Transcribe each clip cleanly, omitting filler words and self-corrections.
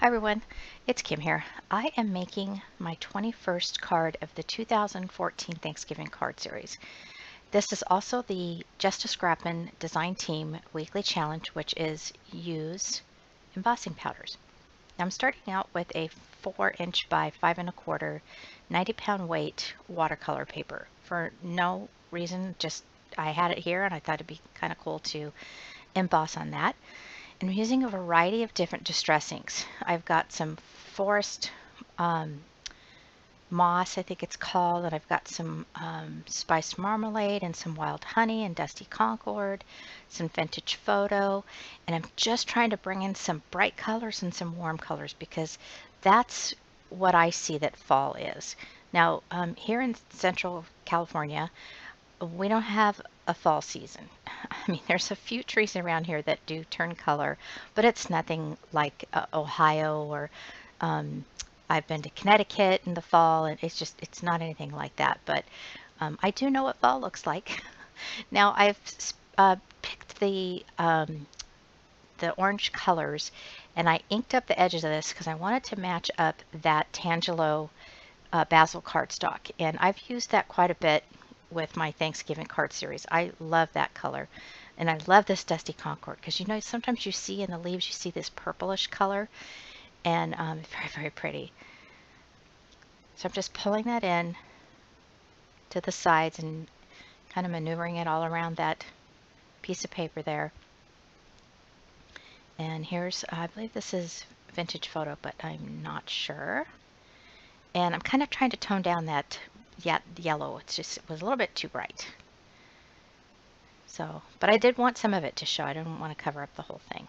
Hi everyone, it's Kim here. I am making my 21st card of the 2014 Thanksgiving card series. This is also the Just a Scrappin Design Team weekly challenge, which is use embossing powders. Now I'm starting out with a 4" by 5 1/4 90-pound weight watercolor paper for no reason, just I had it here and I thought it'd be kind of cool to emboss on that. And I'm using a variety of different distress inks. I've got some forest moss, I think it's called, and I've got some spiced marmalade and some wild honey and dusty concord, some vintage photo, and I'm just trying to bring in some bright colors and some warm colors because that's what I see that fall is. Now, here in Central California, we don't have a fall season. I mean, there's a few trees around here that do turn color, but it's nothing like Ohio or I've been to Connecticut in the fall, and it's not anything like that. But I do know what fall looks like. Now I've picked the orange colors, and I inked up the edges of this because I wanted to match up that Tangelo basil cardstock, and I've used that quite a bit with my Thanksgiving card series. I love that color, and I love this dusty concord because you know sometimes you see in the leaves you see this purplish color, and very, very pretty. So I'm just pulling that in to the sides and kind of maneuvering it all around that piece of paper there. And here's, I believe this is vintage photo, but I'm not sure. And I'm kind of trying to tone down that yellow. It was a little bit too bright. So, but I did want some of it to show. I didn't want to cover up the whole thing.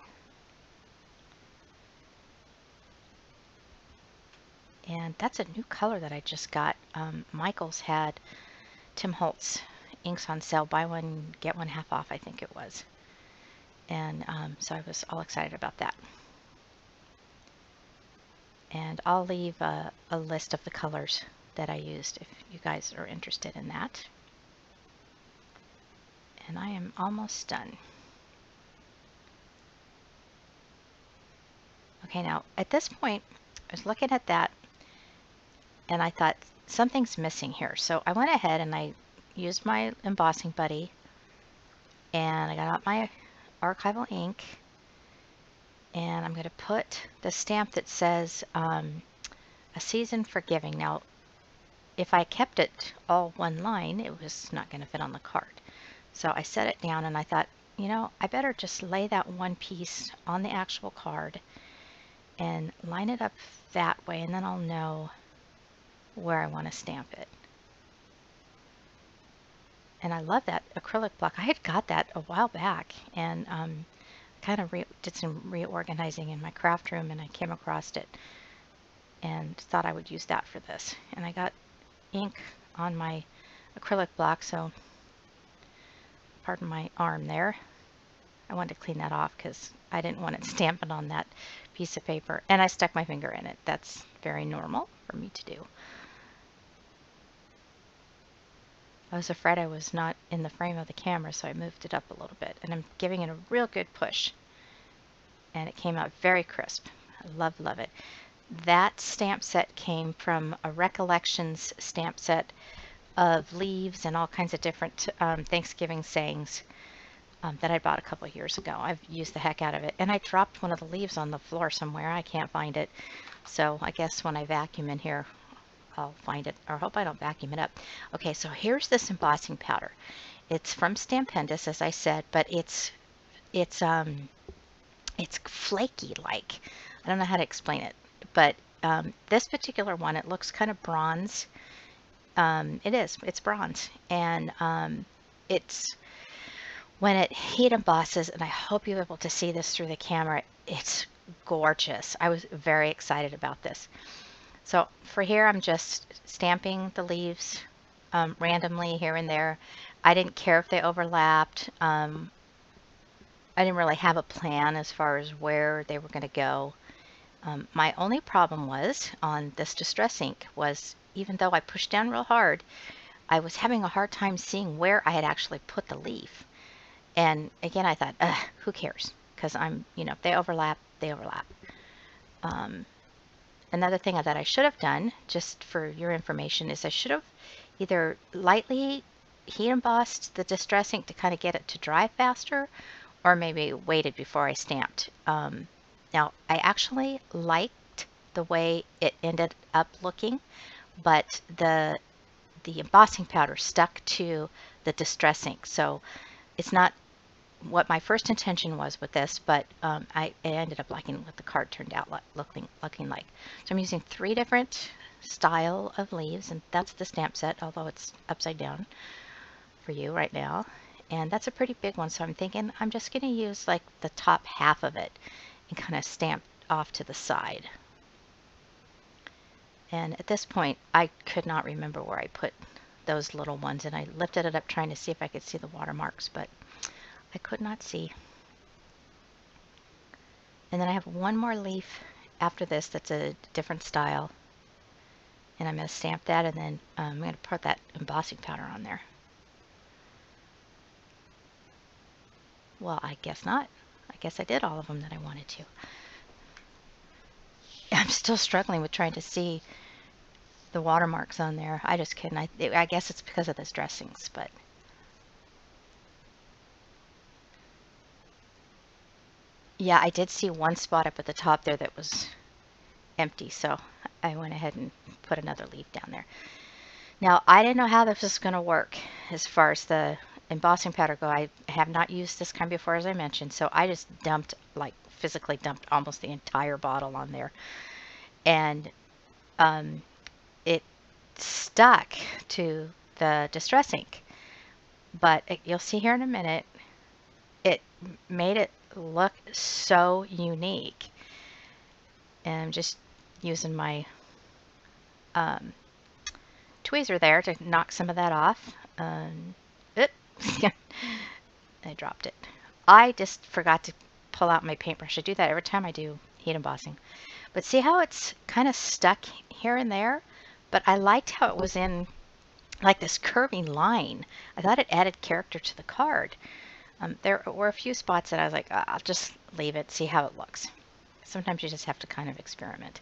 And that's a new color that I just got. Michael's had Tim Holtz inks on sale. Buy one, get one half off, I think it was. And so I was all excited about that. And I'll leave a list of the colors that I used if you guys are interested in that. And I am almost done. Okay, now at this point, I was looking at that and I thought something's missing here. So I went ahead and I used my embossing buddy and I got out my archival ink, and I'm going to put the stamp that says A Season for Giving. Now, if I kept it all one line, it was not going to fit on the card. So I set it down and I thought, you know, I better just lay that one piece on the actual card and line it up that way, and then I'll know where I want to stamp it. And I love that acrylic block. I had got that a while back, and kind of did some reorganizing in my craft room, and I came across it and thought I would use that for this. And I got ink on my acrylic block, so pardon my arm there. I wanted to clean that off because I didn't want it stamping on that piece of paper, and I stuck my finger in it. That's very normal for me to do. I was afraid I was not in the frame of the camera, so I moved it up a little bit, and I'm giving it a real good push, and it came out very crisp. I love it. That stamp set came from a Recollections stamp set of leaves and all kinds of different Thanksgiving sayings that I bought a couple of years ago. I've used the heck out of it, and I dropped one of the leaves on the floor somewhere. I can't find it, so I guess when I vacuum in here I'll find it, or hope I don't vacuum it up. Okay, so here's this embossing powder. It's from Stampendous, as I said, but it's flaky like. I don't know how to explain it, but this particular one, it looks kind of bronze. It's bronze, and it's when it heat embosses, and I hope you're able to see this through the camera, it's gorgeous. I was very excited about this. So for here, I'm just stamping the leaves randomly here and there. I didn't care if they overlapped. I didn't really have a plan as far as where they were going to go. My only problem was on this distress ink was, even though I pushed down real hard, I was having a hard time seeing where I had actually put the leaf. And again, I thought, who cares? Because if they overlap, they overlap. Another thing that I should have done, just for your information, is I should have either lightly heat embossed the distress ink to kind of get it to dry faster, or maybe waited before I stamped. Now, I actually liked the way it ended up looking, but the embossing powder stuck to the distress ink. So it's not what my first intention was with this, but I ended up liking what the card turned out looking like. So I'm using 3 different style of leaves, and that's the stamp set, although it's upside down for you right now. And that's a pretty big one, so I'm thinking I'm just going to use like the top half of it and kind of stamp off to the side. And at this point, I could not remember where I put those little ones, and I lifted it up trying to see if I could see the watermarks, but I could not see. And then I have one more leaf after this that's a different style, and I'm going to stamp that, and then I'm going to put that embossing powder on there. Well, I guess not. I guess I did all of them that I wanted to. I'm still struggling with trying to see the watermarks on there. I just couldn't. I guess it's because of those dressings, but yeah, I did see one spot up at the top there that was empty, so I went ahead and put another leaf down there. Now, I didn't know how this was going to work as far as the embossing powder go. I have not used this kind before, as I mentioned, so I just dumped, like physically dumped almost the entire bottle on there. And it stuck to the distress ink. But you'll see here in a minute, it made it look so unique. And I'm just using my tweezer there to knock some of that off. I dropped it. I just forgot to pull out my paintbrush. I do that every time I do heat embossing. But see how it's kind of stuck here and there? But I liked how it was in like this curving line. I thought it added character to the card. There were a few spots that I was like, I'll just leave it, see how it looks. Sometimes you just have to kind of experiment.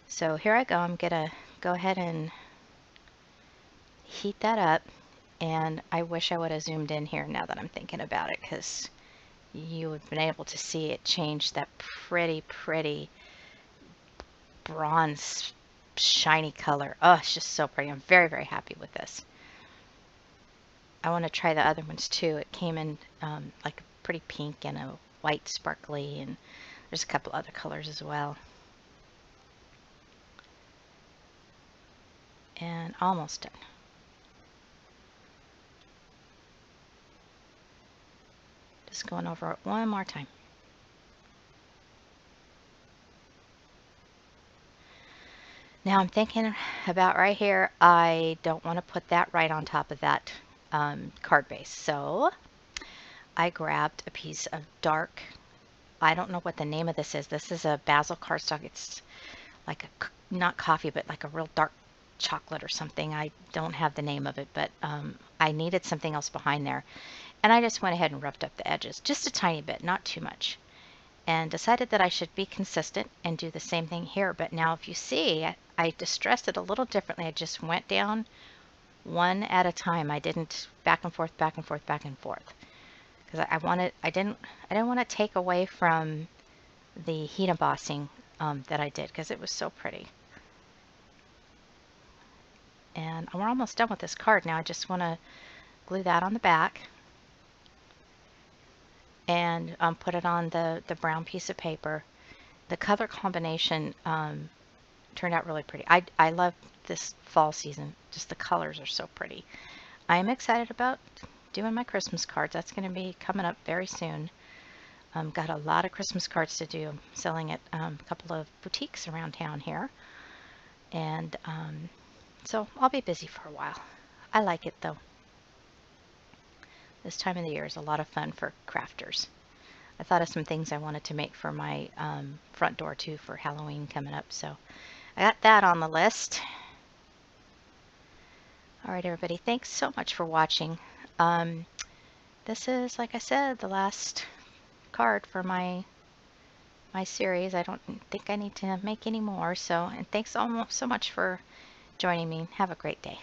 So here I go. I'm going to go ahead and heat that up. And I wish I would have zoomed in here now that I'm thinking about it, because you would have been able to see it change that pretty, pretty bronze shiny color. Oh, it's just so pretty. I'm very, very happy with this. I want to try the other ones too. It came in like a pretty pink and a white sparkly, and there's a couple other colors as well. And almost done. Just going over it one more time. Now I'm thinking about right here, I don't want to put that right on top of that card base. So I grabbed a piece of dark, I don't know what the name of this is. This is a basil cardstock. It's like a, not coffee, but like a real dark chocolate or something. I don't have the name of it, but I needed something else behind there. And I just went ahead and roughed up the edges, just a tiny bit, not too much. And decided that I should be consistent and do the same thing here. But now if you see, I distressed it a little differently. I just went down one at a time. I didn't back and forth, back and forth, back and forth. Because I didn't want to take away from the heat embossing that I did, because it was so pretty. And we're almost done with this card now. I just want to glue that on the back and put it on the brown piece of paper. The color combination turned out really pretty. I love this fall season. Just the colors are so pretty. I am excited about doing my Christmas cards. That's going to be coming up very soon. Got a lot of Christmas cards to do. I'm selling at a couple of boutiques around town here. And so I'll be busy for a while. I like it though. This time of the year is a lot of fun for crafters. I thought of some things I wanted to make for my front door too for Halloween coming up. So I got that on the list. All right, everybody. Thanks so much for watching. This is, like I said, the last card for my my series. I don't think I need to make any more. So, and thanks almost so much for joining me. Have a great day.